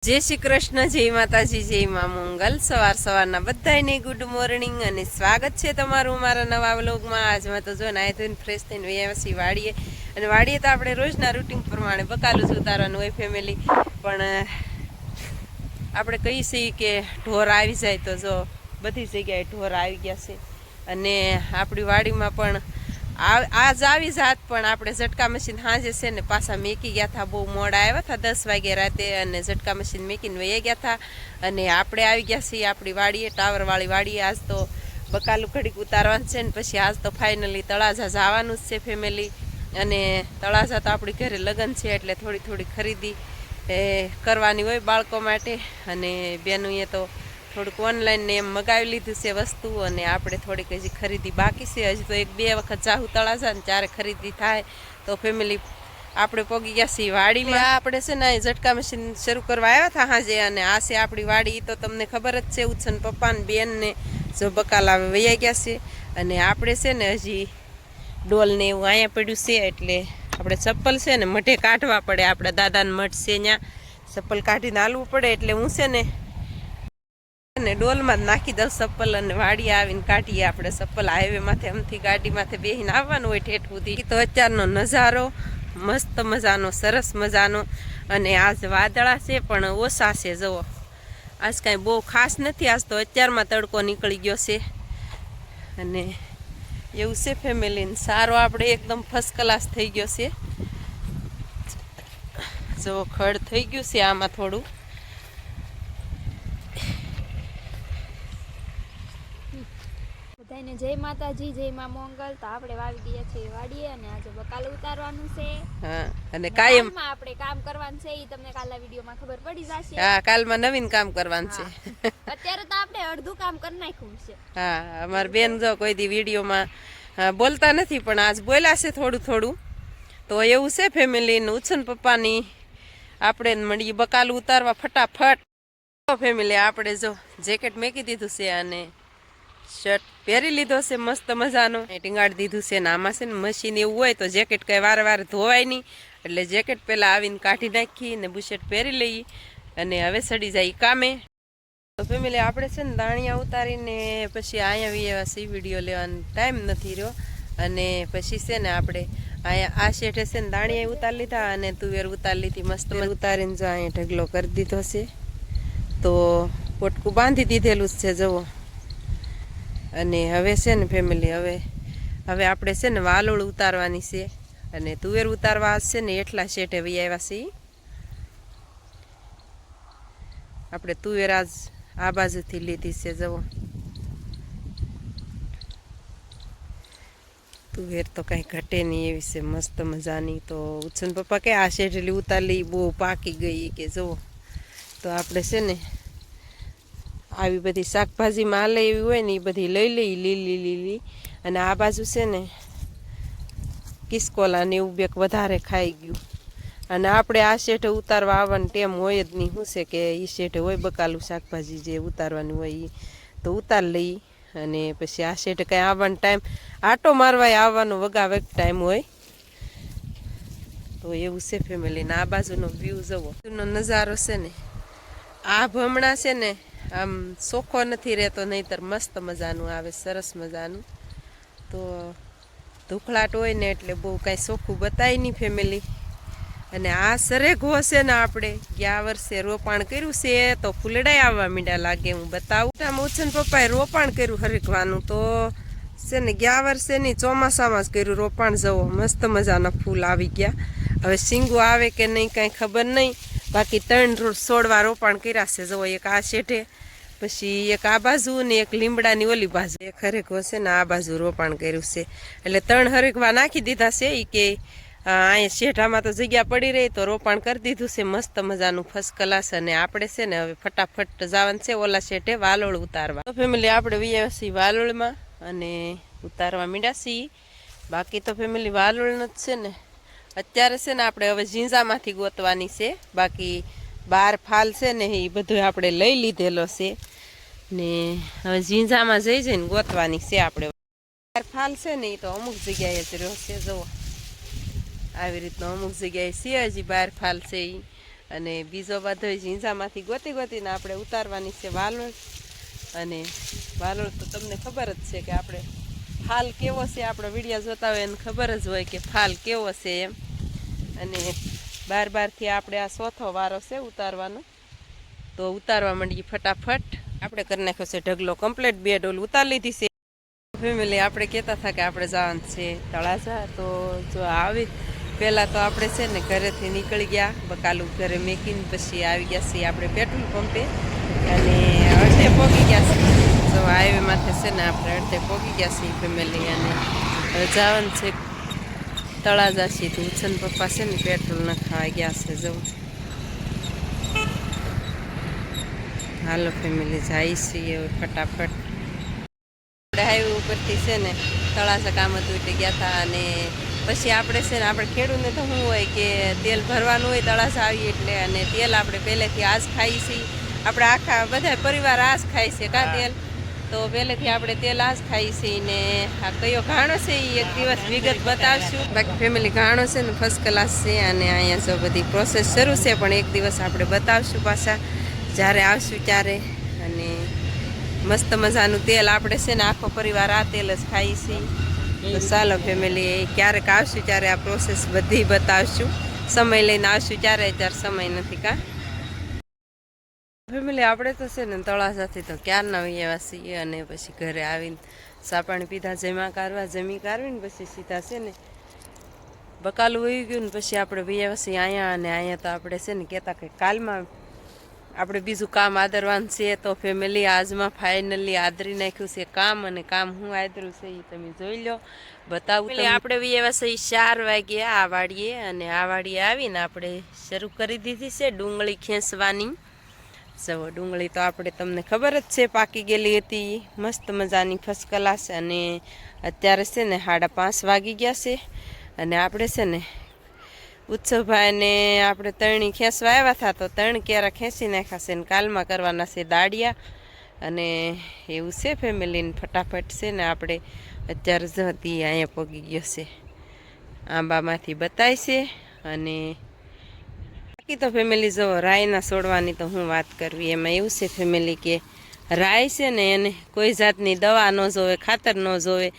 जय श्री कृष्ण, जय माताजी, जय मां मंगल। सवार सवाરના બધાને ગુડ મોર્નિંગ અને સ્વાગત છે તમારું મારા નવા વ્લોગમાં। આજમાં તો જો નાઈ ધોઈને ફ્રેશ થઈને વયાસી વાડીએ અને વાડીએ તો આપણે રોજના રૂટીન પ્રમાણે બકાલું જ ઉતારવાનું હોય ફેમિલી। પણ આપણે કહી છીએ કે ઢોર આવી જાય તો જો બધી જગ્યાએ ઢોર આવી ગયા છે અને આપણી વાડીમાં પણ આજ આવી જાત પણ આપણે ઝટકા મશીન સાંજે છે ને પાછા મેકી ગયા હતા। બહુ મોડા આવ્યા હતા 10 વાગે રાતે અને ઝટકા મશીન મેકીને વહી ગયા હતા અને આપણે આવી ગયા છીએ આપણી વાડીએ, ટાવરવાળી વાડીએ। આજ તો બકાલું ઘડીક ઉતારવાનું છે ને પછી આજ તો ફાઇનલી તળાજા જવાનું જ છે ફેમિલી। અને તળાજા તો આપણી ઘરે લગ્ન છે એટલે થોડી થોડી ખરીદી કરવાની હોય બાળકો માટે અને બેનુંએ તો થોડુંક ઓનલાઈન ને એમ મગાવી લીધું છે વસ્તુ અને આપણે થોડીક હજી ખરીદી બાકી છે। હજી તો 1-2 વખત જાહું તળાજા ને ત્યારે ખરીદી થાય તો ફેમિલી આપણે પગી ગયા છીએ વાડીમાં। આપણે છે ને ઝટકા મશીન શરૂ કરવા આવ્યા હતા હાજે અને આ છે આપણી વાડી। તો તમને ખબર જ છે ઉછન પપ્પા ને બેન ને જો બકાલા વૈયા ગયા છે અને આપણે છે ને હજી ડોલ ને એવું અહીંયા પડ્યું છે એટલે આપણે ચપ્પલ છે ને મઢે કાઢવા પડે। આપણા દાદાને મઠ છે ત્યાં ચપ્પલ કાઢીને હાલવું પડે એટલે હું છે ને ડોલમાં જ નાખી દઉં ચપ્પલ અને વાડી આવીને કાઢીએ આપણે ચપ્પલ। હાઈવે માથે અમથી ગાડી માથે બેસીને આવવાનું હોય ઠેઠ સુધી। તો અત્યારનો નજારો મસ્ત મજાનો, સરસ મજાનો અને આજ વાદળા છે પણ ઓછા છે। જુઓ આજ કાંઈ બહુ ખાસ નથી, આજ તો અત્યારમાં તડકો નીકળી ગયો છે અને એવું છે ફેમિલીને સારો આપણે એકદમ ફર્સ્ટ ક્લાસ થઈ ગયો છે। જો ખડ થઈ ગયું છે આમાં થોડું બધાને જય માતાજી, જય માં મંગલ। તો આપણે વાવી ગયા છે વાડીએ અને આજે બકાલું ઉતારવાનું છે। હા અને કાયમ આપણે કામ કરવાનું છે ઈ તમને કાલના વિડિયોમાં ખબર પડી જશે। હા કાલમાં નવીન કામ કરવાનું છે। અત્યારે તો આપણે અડધું કામ કરી નાખ્યું છે। હા અમાર બેન જો કોઈ દી વિડિયોમાં બોલતા નથી પણ આજ બોલ્યા છે થોડું થોડું। તો એવું છે ફેમિલી ને ઉછન પપ્પાની આપણે મળીએ બકાલું ઉતારવા ફટાફટ। ફેમિલી આપણે જો જેકેટ મેકી દીધું છે અને શર્ટ પહેરી લીધો છે મસ્ત મજાનો, ટીંગાડી દીધું છે ને આમાં છે ને મશીન એવું હોય તો જેકેટ કઈ વારે વારે ધોવાય નહીં એટલે જેકેટ પહેલાં આવીને કાઢી નાખી ને બુશર્ટ પહેરી લઈએ અને હવે ચડી જાય કામે। તો ફેમિલી આપણે છે ને દાણિયા ઉતારીને પછી અહીંયા એવા સી વિડીયો લેવાનો ટાઈમ નથી રહ્યો અને પછી છે ને આપણે અહીંયા આ શેઠે છે ને દાણિયા ઉતારી લીધા અને તુવેર ઉતારી લીધી મસ્ત ઉતારીને જો અહીંયા ઢગલો કરી દીધો છે। તો પોટકું બાંધી દીધેલું જ છે જુઓ અને હવે છે ને ફેમિલી હવે આપણે છે ને વાલોળ ઉતારવાની છે અને તુવેર ઉતારવા છે ને એટલા શેઠે વહી આવ્યા છીએ। આપણે તુવેર આજ આ બાજુથી લીધી છે જુઓ તુવેર તો કાંઈ ઘટે નહીં એવી છે મસ્ત મજાની। તો ઉછન પપ્પા કે આ શેઠેલી ઉતારી બહુ પાકી ગઈ કે જુઓ। તો આપણે છે ને આવી બધી શાકભાજીમાં હાલે એવી હોય ને એ બધી લઈ લઈ લીલી લીલી અને આ બાજુ છે ને કિસકોલા ને એવું બેક વધારે ખાઈ ગયું અને આપણે આ શેઠે ઉતારવા આવવાનું ટેમ હોય જ નહીં। શું છે કે એ શેઠે હોય બકાલું શાકભાજી જે ઉતારવાની હોય એ તો ઉતાર લઈ અને પછી આ શેઠે કાંઈ આવવાનો ટાઈમ આટો મારવાય આવવાનો વગાવે ટાઈમ હોય। તો એવું છે ફેમિલીને આ બાજુનો વ્યૂ જવો નજારો છે ને આ ભમણા છે ને આમ ચોખ્ખો નથી રહેતો નહીંતર મસ્ત મજાનું આવે, સરસ મજાનું। તો ધૂખળાટ હોય ને એટલે બહુ કાંઈ ચોખ્ખું બતાય નહીં ફેમિલી। અને આ સરેઘો છે ને આપણે ગયા વર્ષે રોપાણ કર્યું છે તો ફૂલડાય આવવા મીંડા લાગે, હું બતાવું। આમ ઉછન પપ્પાએ રોપાણ કર્યું હરખવાનું તો છે ને ગયા વર્ષે નહીં ચોમાસામાં જ કર્યું રોપાણ જવો મસ્ત મજાના ફૂલ આવી ગયા। હવે શીંગું આવે કે નહીં કાંઈ ખબર નહીં, બાકી 3 છોડવા રોપાણ કર્યા છે જુઓ, એક આ શેઠે પછી એક આ બાજુ ને એક લીમડાની ઓલી બાજુ, એક હરેકવા છે ને આ બાજુ રોપાણ કર્યું છે એટલે 3 હરેકવા નાખી દીધા છે। એ કે અહીંયા શેઠામાં તો જગ્યા પડી રહી તો રોપાણ કરી દીધું છે મસ્ત મજાનું ફર્સ્ટ ક્લાસ। અને આપણે છે ને હવે ફટાફટ જવાનું છે ઓલા શેઠે વાલોળ ઉતારવા। તો ફેમિલી આપણે વૈયા છીએ વાલોળમાં અને ઉતારવા મીંડા છીએ। બાકી તો ફેમિલી વાલોળનો જ છે ને અત્યારે છે ને આપણે હવે ઝીંઝામાંથી ગોતવાની છે, બાકી બાર ફાલ છે ને એ બધું આપણે લઈ લીધેલો છે ને હવે ઝીંઝામાં જઈ જઈને ગોતવાની છે આપણે। બાર ફાલ છે ને એ તો અમુક જગ્યાએ જ રહ્યો છે જુઓ આવી રીતનો અમુક જગ્યાએ છે હજી બાર ફાલ છે એ અને બીજો બધો ઝીંઝામાંથી ગોતીને આપણે ઉતારવાની છે વાલોળ. અને વાલોળ તો તમને ખબર જ છે કે આપણે ફાલ કેવો છે, આપણો વિડીયો જોતા હોય એને ખબર જ હોય કે ફાલ કેવો છે એમ. અને બારથી આપણે આ ચોથો વારો છે ઉતારવાનો, તો ઉતારવા માંડીએ ફટાફટ. આપણે કરી નાખ્યો છે ઢગલો કમ્પ્લીટ, 2 ડોલ ઉતારી લીધી છે. ફેમિલી આપણે કહેતા હતા કે આપણે જવાનું છે તળાજા, તો જો આવી પહેલાં તો આપણે છે ને ઘરેથી નીકળી ગયા, બકાલું ઘરે મેકીને પછી આવી ગયા છીએ આપણે પેટ્રોલ પંપે અને અડધે પહોંચી ગયા છીએ. તો હાઈવે માથે છે ને આપણે અડધે પહોંચી ગયા છીએ ફેમિલી. અને હવે જવાનું છે તળાજા છીએ. તો ઉછન પપ્પા છે ને પેટ્રોલ નખાવા ગયા છે. જવું હાલો ફેમિલી, જાય છીએ ફટાફટ. આપણે હાઈવે ઉપરથી છે ને તળાજા કામ હતું એટલે ગયા હતા. અને પછી આપણે છે ને આપણે ખેડૂતને તો શું હોય કે તેલ ભરવાનું હોય તળાજા આવીએ એટલે, અને તેલ આપણે પહેલેથી આજ ખાઈએ છીએ. આપણે આખા બધા પરિવાર આજ ખાય છે કાં તેલ, તો પહેલેથી આપણે તેલ આજ ખાઈએ છીએ. ને આ કયો ઘાણો છે એ એક દિવસ વિગત બતાવશું. બાકી ફેમિલી ઘાણો છે ને ફર્સ્ટ ક્લાસ છે. અને અહીંયા જો બધી પ્રોસેસ શરૂ છે, પણ એક દિવસ આપણે બતાવશું પાછા જ્યારે આવશું ત્યારે. અને મસ્ત મજાનું તેલ આપણે છે ને આખો પરિવાર આ તેલ જ ખાઈએ છીએ. તો ચાલો ફેમિલી, ક્યારેક આવશું ત્યારે આ પ્રોસેસ બધી બતાવશું. સમય લઈને આવશું ત્યારે સમય નથી કાં ફેમિલી. આપણે તો છે ને તળાજાથી તો ક્યારના એવા છીએ. અને પછી ઘરે આવીને ચા પાણી પીધા, જમી કાઢવીને પછી સીધા છે ને બકાલું વહી ગયું ને પછી આપણે વૈયા છીએ અહીંયા. અને અહીંયા તો આપણે છે ને કહેતા કે કાલમાં આપણે બીજું કામ આદરવાનું છે. તો ફેમિલી આજમાં ફાઇનલી આદરી નાખ્યું છે કામ. અને કામ હું આદર્યું છે એ તમે જોઈ લો, બતાવું. એટલે આપણે બી એવા સહી 4 વાગે આ વાડીએ. અને આ વાડીએ આવીને આપણે શરૂ કરી દીધી છે ડુંગળી ખેંચવાની. જવો ડુંગળી તો આપણે તમને ખબર જ છે પાકી ગયેલી હતી, મસ્ત મજાની ફર્સ્ટ ક્લાસ. અને અત્યારે છે ને 5:30 વાગી ગયા છે. અને આપણે છે ને ઉત્સવભાઈને આપણે તરણી ખેંચવા આવ્યા હતા, તો 3 કેરા ખેંચી નાખ્યા છે. ને કાલમાં કરવાના છે દાળિયા. અને એવું છે ફેમિલીને ફટાફટ છે ને આપણે અત્યારે જ હતી અહીંયા પગી ગયો છે, આંબામાંથી બતાય છે. અને બાકી તો ફેમિલી જો રાયના છોડવાની તો હું વાત કરવી. એમાં એવું છે ફેમિલી કે રાય છે ને એને કોઈ જાતની દવા ન જોવે, ખાતર ન જોવે.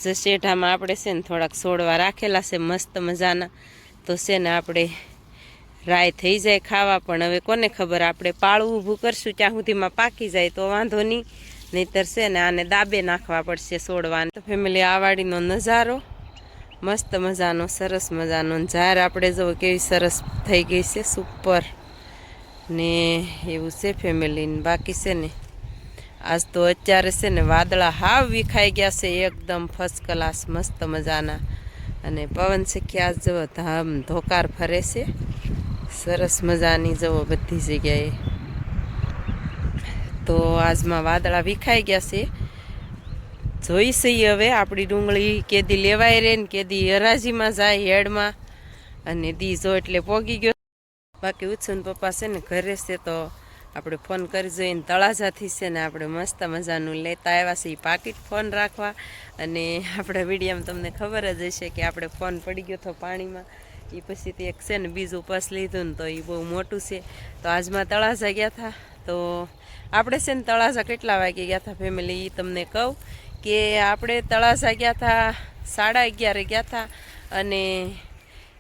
જે શેઢામાં આપણે છે ને થોડાક છોડવા રાખેલા છે મસ્ત મજાના, તો છે ને આપણે રાય થઈ જાય ખાવા. પણ હવે કોને ખબર, આપણે પાળું ઊભું કરશું ત્યાં સુધીમાં પાકી જાય તો વાંધો નહીં, નહીંતર છે ને આને દાબે નાખવા પડશે છોડવાને. તો ફેમિલી આ વાડીનો નજારો મસ્ત મજાનો, સરસ મજાનો. ઝાર આપણે જો કેવી સરસ થઈ ગઈ છે, સુપર. ને એવું છે ફેમિલીને. બાકી છે ને આજ તો અત્યારે છે ને વાદળા હાવ વિખાઈ ગયા છે એકદમ ફર્સ્ટ ક્લાસ, મસ્ત મજાના. અને પવન શીખ્યા જવો ધામ ધોકાર ફરે છે, સરસ મજાની જવો બધી જગ્યાએ. તો આજમાં વાદળા વિખાઈ ગયા છે. જોઈ છીએ હવે આપણી ડુંગળી કેદી લેવાય રહે ને કેદી હરાજીમાં જાય હેડમાં. અને દી જો એટલે પોગી ગયો. બાકી ઉછન પપ્પા છે ને ઘરે છે, તો આપણે ફોન કરી જોઈને તળાજાથી છે ને આપણે મસ્ત મજાનું લેતા આવ્યા છે એ પાકીટ ફોન રાખવા. અને આપણા વિડીયોમાં તમને ખબર જ હશે કે આપણે ફોન પડી ગયો હતો પાણીમાં, એ પછીથી એક છે ને બીજું પર્સ લીધું ને તો એ બહુ મોટું છે. તો આજમાં તળાજા ગયા હતા. તો આપણે છે ને તળાજા કેટલા વાગે ગયા હતા ફેમિલી એ તમને કહું કે આપણે તળાજા ગયા હતા 11:30 ગયા હતા. અને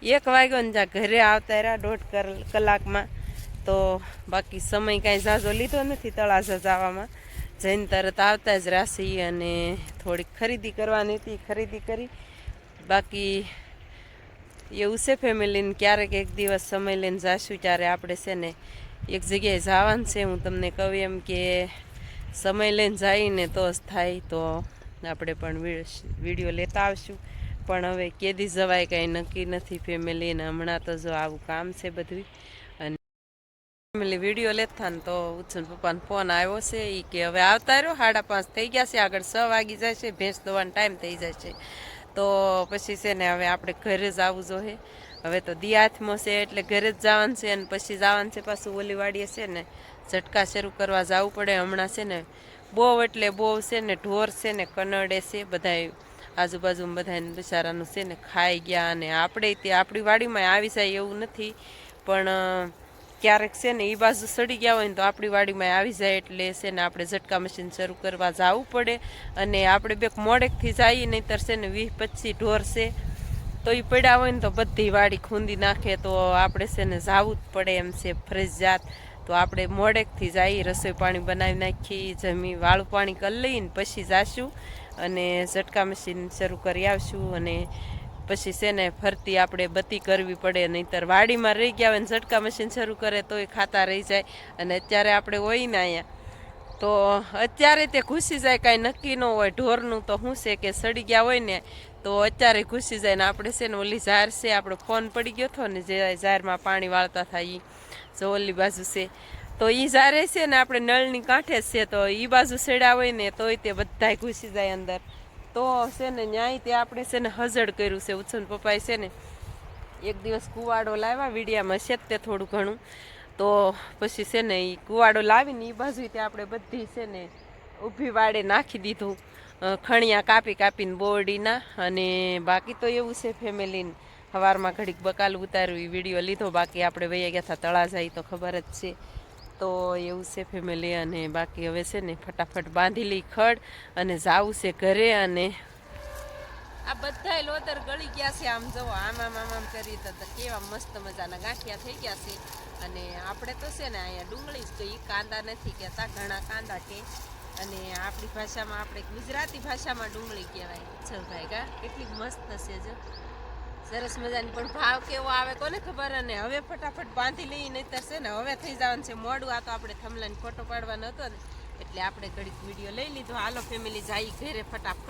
1 વાગ્યો ને જ્યાં ઘરે આવતા રહ્યા 1.5 કલાકમાં. તો બાકી સમય કાંઈ ઝાઝો લીધો નથી તળાજા જવામાં, જઈને તરત આવતા જ રાશી. અને થોડીક ખરીદી કરવાની હતી, ખરીદી કરી. બાકી એવું છે ફેમિલીને, ક્યારેક એક દિવસ સમય લઈને જાશું ત્યારે આપણે છે ને એક જગ્યાએ જવાનું છે. હું તમને કહું એમ કે સમય લઈને જઈને તો જ થાય, તો આપણે પણ વિડીયો લેતા આવશું. પણ હવે કેદી જવાય કાંઈ નક્કી નથી ફેમિલીને. હમણાં તો જો આવું કામ છે બધું. અને ફેમિલી વિડીયો લેતા ને તો ઉછન પપ્પાનો ફોન આવ્યો છે એ કે હવે આવતા રહ્યો, 5:30 થઈ ગયા છે, આગળ 6 વાગી જાય છે, ભેંસ દોવાનો ટાઈમ થઈ જાય છે. તો પછી છે ને હવે આપણે ઘરે જ આવવું જોઈએ. હવે તો દી હાથમાં છે એટલે ઘરે જ જવાનું છે. અને પછી જવાનું છે પાછું ઓલી વાડીએ છે ને ઝટકા શરૂ કરવા જવું પડે. હમણાં છે ને બહુ એટલે બહુ છે ને ઢોર છે ને કનડે છે, બધાય આજુબાજુમાં બધાને બિચારાનું છે ને ખાઈ ગયા. અને આપણે તે આપણી વાડીમાં આવી જાય એવું નથી, પણ ક્યારેક છે ને એ બાજુ સડી ગયા હોય ને તો આપણી વાડીમાં આવી જાય એટલે છે ને આપણે ઝટકા મશીન શરૂ કરવા જવું પડે. અને આપણે બે મોડેકથી જઈએ નહીંતર છે ને 20-25 ઢોર છે તો એ પડ્યા હોય ને તો બધી વાડી ખૂંદી નાખે તો આપણે છે ને જવું જ પડે એમ છે ફરજિયાત. તો આપણે મોડેકથી જઈએ, રસોઈ પાણી બનાવી નાખી, જમી વાળું પાણી કરી લઈને પછી જાશું અને ઝટકા મશીન શરૂ કરી આવશું. અને પછી છે ને ફરતી આપણે બત્તી કરવી પડે, નહીંતર વાડીમાં રહી ગયા હોય ને ઝટકા મશીન શરૂ કરે તો એ ખાતા રહી જાય. અને અત્યારે આપણે હોય ને અહીંયા તો અત્યારે તે ઘૂસી જાય, કાંઈ નક્કી ન હોય. ઢોરનું તો શું છે કે સડી ગયા હોય ને તો અત્યારે ઘૂસી જાય. ને આપણે છે ને ઓલી ઝાર છે, આપણો ફોન પડી ગયો હતો ને જે ઝારમાં પાણી વાળતા થાય જો ઓલી બાજુ છે તો એ ઝારે છે ને આપણે નળની કાંઠે જ છે તો એ બાજુ સેડા હોય ને તોય તે બધાય ઘૂસી જાય અંદર. તો છે ને ન્યાય તે આપણે છે ને હજડ કર્યું છે. ઉછન પપ્પાએ છે ને એક દિવસ કુવાડો લાવ્યા, વીડિયામાં છે તે થોડું ઘણું. તો પછી છે ને એ કુવાડો લાવીને એ બાજુ તે આપણે બધી છે ને ઊભી વાડે નાખી દીધું, ખણિયા કાપીને બોરડીના. અને બાકી તો એવું છે ફેમિલીને સવારમાં ઘડીક બકાલું ઉતાર્યું એ વિડીયો લીધો, બાકી આપણે વૈયા ગયા હતા તળા જાય તો ખબર જ છે. તો એવું છે ફેમિલી. અને બાકી હવે છે ને ફટાફટ બાંધી લઈ ખડ અને જાવું છે ઘરે. અને આ બધાય લોતર ગળી ગયા છે, આમ જવો આમ કરી તો કેવા મસ્ત મજાના ગાંઠિયા થઈ ગયા છે. અને આપણે તો છે ને અહીંયા ડુંગળી જ કહીએ, કાંદા નથી કહેતા, ઘણા કાંદા કે. અને આપણી ભાષામાં, આપણે ગુજરાતી ભાષામાં ડુંગળી કહેવાય. ચલ ભાઈ ગા કેટલી મસ્ત છે જો, સરસ મજાની. પણ ભાવ કેવો આવે કોને ખબર. અને હવે ફટાફટ બાંધી લઈએ નહીંતર છે ને હવે થઈ જવાનું છે મોડું. આ તો આપણે થમલાને ફોટો પાડવાનો હતો ને એટલે આપણે ઘડીક વિડીયો લઈ લીધો. હાલો ફેમિલી જાય ઘરે ફટાફટ.